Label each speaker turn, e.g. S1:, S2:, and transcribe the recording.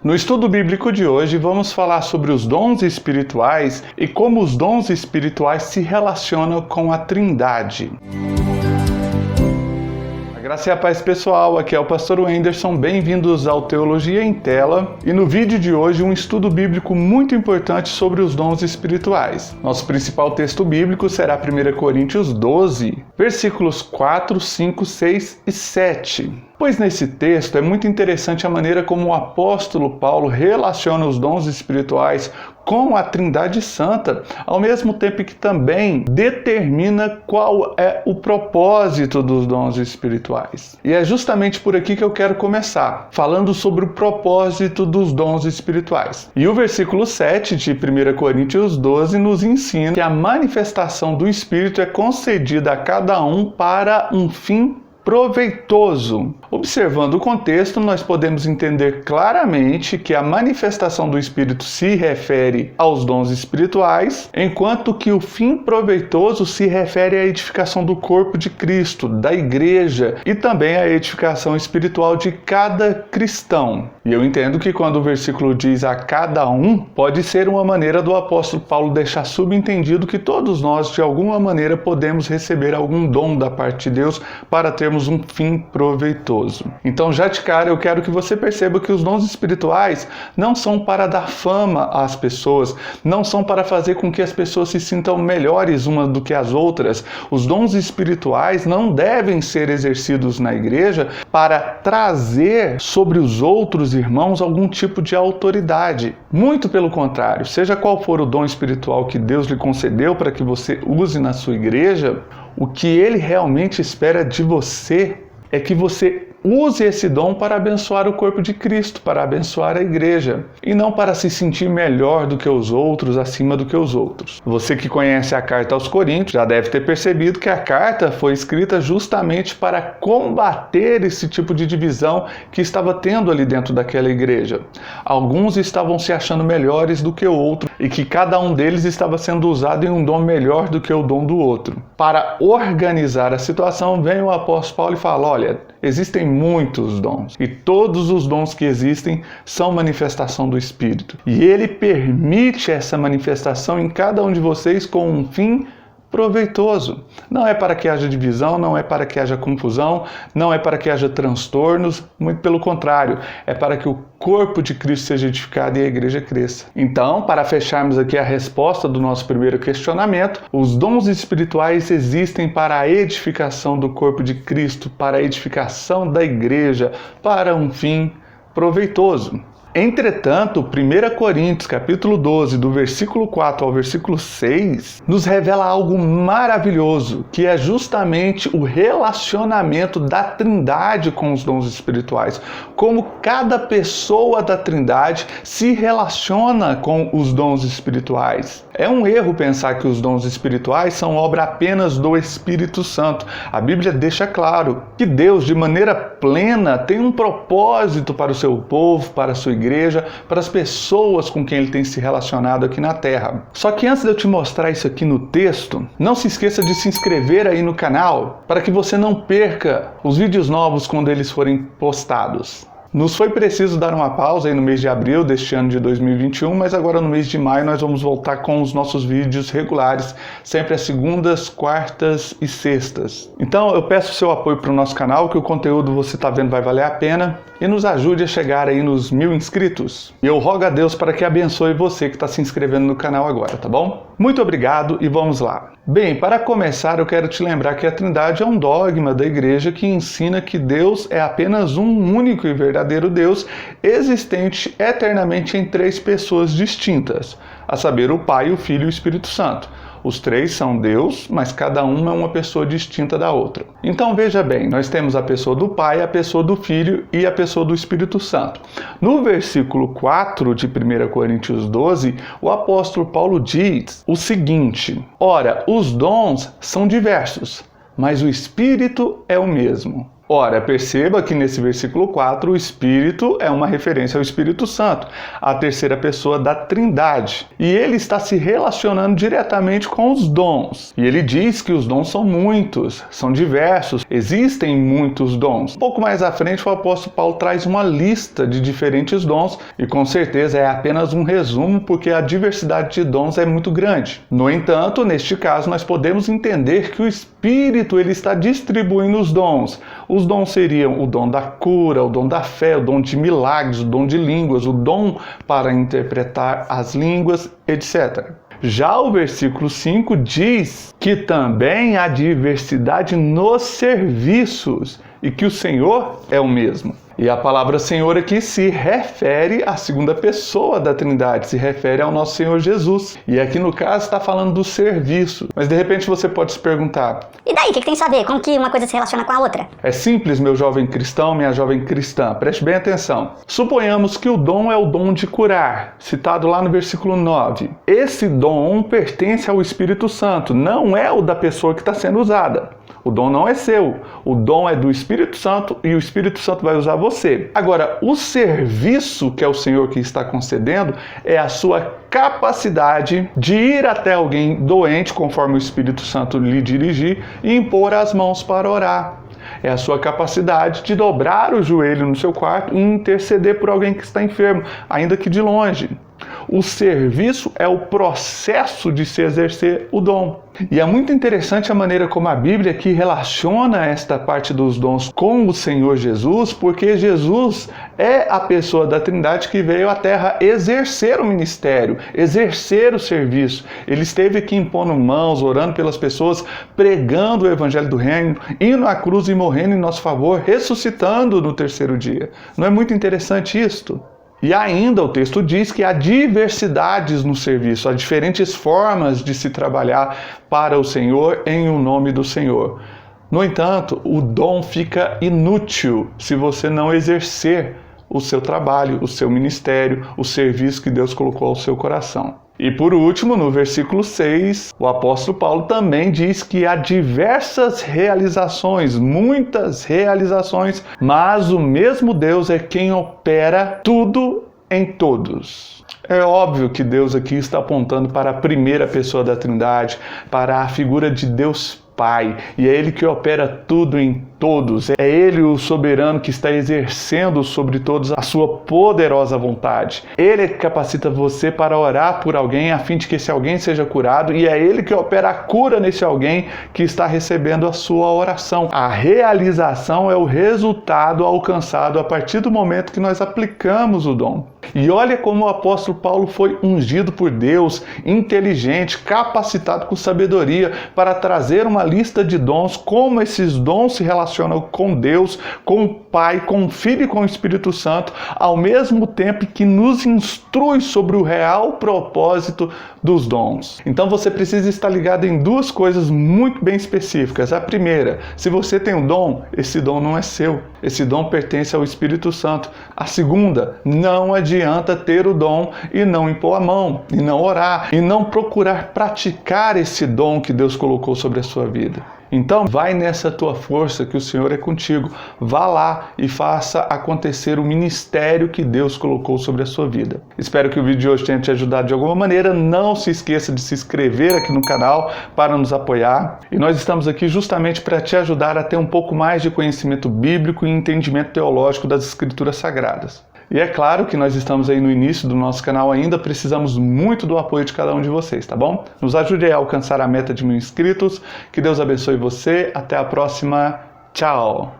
S1: No estudo bíblico de hoje, vamos falar sobre os dons espirituais e como os dons espirituais se relacionam com a Trindade. Graça e a paz, pessoal, aqui é o pastor Wenderson, bem-vindos ao Teologia em Tela e no vídeo de hoje um estudo bíblico muito importante sobre os dons espirituais. Nosso principal texto bíblico será 1 Coríntios 12, versículos 4, 5, 6 e 7. Pois nesse texto é muito interessante a maneira como o apóstolo Paulo relaciona os dons espirituais com a Trindade Santa, ao mesmo tempo que também determina qual é o propósito dos dons espirituais. E é justamente por aqui que eu quero começar, falando sobre o propósito dos dons espirituais. E o versículo 7 de 1 Coríntios 12 nos ensina que a manifestação do Espírito é concedida a cada um para um fim proveitoso. Observando o contexto, nós podemos entender claramente que a manifestação do Espírito se refere aos dons espirituais, enquanto que o fim proveitoso se refere à edificação do corpo de Cristo, da igreja, e também à edificação espiritual de cada cristão. E eu entendo que quando o versículo diz a cada um, pode ser uma maneira do apóstolo Paulo deixar subentendido que todos nós, de alguma maneira, podemos receber algum dom da parte de Deus para termos um fim proveitoso. Então, já de cara, eu quero que você perceba que os dons espirituais não são para dar fama às pessoas, não são para fazer com que as pessoas se sintam melhores umas do que as outras. Os dons espirituais não devem ser exercidos na igreja para trazer sobre os outros irmãos algum tipo de autoridade. Muito pelo contrário, seja qual for o dom espiritual que Deus lhe concedeu para que você use na sua igreja, o que Ele realmente espera de você é que você use esse dom para abençoar o corpo de Cristo, para abençoar a igreja, e não para se sentir melhor do que os outros, acima do que os outros. Você que conhece a carta aos Coríntios já deve ter percebido que a carta foi escrita justamente para combater esse tipo de divisão que estava tendo ali dentro daquela igreja. Alguns estavam se achando melhores do que o outro e que cada um deles estava sendo usado em um dom melhor do que o dom do outro. Para organizar a situação, vem o apóstolo Paulo e fala: olha, existem muitos dons, e todos os dons que existem são manifestação do Espírito. E Ele permite essa manifestação em cada um de vocês com um fim proveitoso. Não é para que haja divisão, não é para que haja confusão, não é para que haja transtornos, muito pelo contrário, é para que o corpo de Cristo seja edificado e a igreja cresça. Então, para fecharmos aqui a resposta do nosso primeiro questionamento, os dons espirituais existem para a edificação do corpo de Cristo, para a edificação da igreja, para um fim proveitoso. Entretanto, 1 Coríntios, capítulo 12, do versículo 4 ao versículo 6, nos revela algo maravilhoso, que é justamente o relacionamento da Trindade com os dons espirituais. Como cada pessoa da Trindade se relaciona com os dons espirituais. É um erro pensar que os dons espirituais são obra apenas do Espírito Santo. A Bíblia deixa claro que Deus, de maneira plena, tem um propósito para o seu povo, para a sua igreja, para as pessoas com quem ele tem se relacionado aqui na Terra. Só que antes de eu te mostrar isso aqui no texto, não se esqueça de se inscrever aí no canal para que você não perca os vídeos novos quando eles forem postados. Nos foi preciso dar uma pausa aí no mês de abril deste ano de 2021, mas agora no mês de maio nós vamos voltar com os nossos vídeos regulares, sempre às segundas, quartas e sextas. Então eu peço o seu apoio para o nosso canal, que o conteúdo você está vendo vai valer a pena, e nos ajude a chegar aí nos 1000 inscritos. E eu rogo a Deus para que abençoe você que está se inscrevendo no canal agora, tá bom? Muito obrigado e vamos lá. Bem, para começar eu quero te lembrar que a Trindade é um dogma da igreja que ensina que Deus é apenas um único e verdadeiro Deus, existente eternamente em 3 pessoas distintas, a saber, o Pai, o Filho e o Espírito Santo. Os 3 são Deus, mas cada uma é uma pessoa distinta da outra. Então veja bem, nós temos a pessoa do Pai, a pessoa do Filho e a pessoa do Espírito Santo. No versículo 4 de 1 Coríntios 12, o apóstolo Paulo diz o seguinte: ora, os dons são diversos, mas o Espírito é o mesmo. Ora, perceba que nesse versículo 4 o Espírito é uma referência ao Espírito Santo, a terceira pessoa da Trindade. E ele está se relacionando diretamente com os dons. E ele diz que os dons são muitos, são diversos, existem muitos dons. Um pouco mais à frente o apóstolo Paulo traz uma lista de diferentes dons e com certeza é apenas um resumo porque a diversidade de dons é muito grande. No entanto, neste caso nós podemos entender que o Espírito ele está distribuindo os dons. Os dons seriam o dom da cura, o dom da fé, o dom de milagres, o dom de línguas, o dom para interpretar as línguas, etc. Já o versículo 5 diz que também há diversidade nos serviços e que o Senhor é o mesmo. E a palavra Senhor aqui se refere à segunda pessoa da Trindade, se refere ao nosso Senhor Jesus. E aqui no caso está falando do serviço. Mas de repente você pode se perguntar:
S2: e daí, o que tem a ver? Como que uma coisa se relaciona com a outra?
S1: É simples, meu jovem cristão, minha jovem cristã. Preste bem atenção. Suponhamos que o dom é o dom de curar, citado lá no versículo 9. Esse dom pertence ao Espírito Santo, não é o da pessoa que está sendo usada. O dom não é seu, o dom é do Espírito Santo e o Espírito Santo vai usar você. Agora, o serviço que é o Senhor que está concedendo é a sua capacidade de ir até alguém doente, conforme o Espírito Santo lhe dirigir, e impor as mãos para orar. É a sua capacidade de dobrar o joelho no seu quarto e interceder por alguém que está enfermo, ainda que de longe. O serviço é o processo de se exercer o dom. E é muito interessante a maneira como a Bíblia aqui relaciona esta parte dos dons com o Senhor Jesus, porque Jesus é a pessoa da Trindade que veio à Terra exercer o ministério, exercer o serviço. Ele esteve aqui impondo mãos, orando pelas pessoas, pregando o Evangelho do Reino, indo à cruz e morrendo em nosso favor, ressuscitando no terceiro dia. Não é muito interessante isto? E ainda o texto diz que há diversidades no serviço, há diferentes formas de se trabalhar para o Senhor em o nome do Senhor. No entanto, o dom fica inútil se você não exercer o seu trabalho, o seu ministério, o serviço que Deus colocou ao seu coração. E por último, no versículo 6, o apóstolo Paulo também diz que há diversas realizações, muitas realizações, mas o mesmo Deus é quem opera tudo em todos. É óbvio que Deus aqui está apontando para a primeira pessoa da Trindade, para a figura de Deus Pai, e é Ele que opera tudo em todos. É Ele o soberano que está exercendo sobre todos a sua poderosa vontade. Ele é que capacita você para orar por alguém a fim de que esse alguém seja curado, e é Ele que opera a cura nesse alguém que está recebendo a sua oração. A realização é o resultado alcançado a partir do momento que nós aplicamos o dom. E olha como o apóstolo Paulo foi ungido por Deus, inteligente, capacitado com sabedoria para trazer uma lista de dons, como esses dons se relacionam com Deus, com o Pai, com o Filho e com o Espírito Santo, ao mesmo tempo que nos instrui sobre o real propósito dos dons. Então você precisa estar ligado em duas coisas muito bem específicas. A primeira, se você tem um dom, esse dom não é seu. Esse dom pertence ao Espírito Santo. A segunda, não adianta ter o dom e não impor a mão, e não orar, e não procurar praticar esse dom que Deus colocou sobre a sua vida. Então, vai nessa tua força que o Senhor é contigo. Vá lá e faça acontecer o ministério que Deus colocou sobre a sua vida. Espero que o vídeo de hoje tenha te ajudado de alguma maneira. Não se esqueça de se inscrever aqui no canal para nos apoiar. E nós estamos aqui justamente para te ajudar a ter um pouco mais de conhecimento bíblico e entendimento teológico das Escrituras Sagradas. E é claro que nós estamos aí no início do nosso canal ainda, precisamos muito do apoio de cada um de vocês, tá bom? Nos ajude a alcançar a meta de 1000 inscritos. Que Deus abençoe você. Até a próxima. Tchau!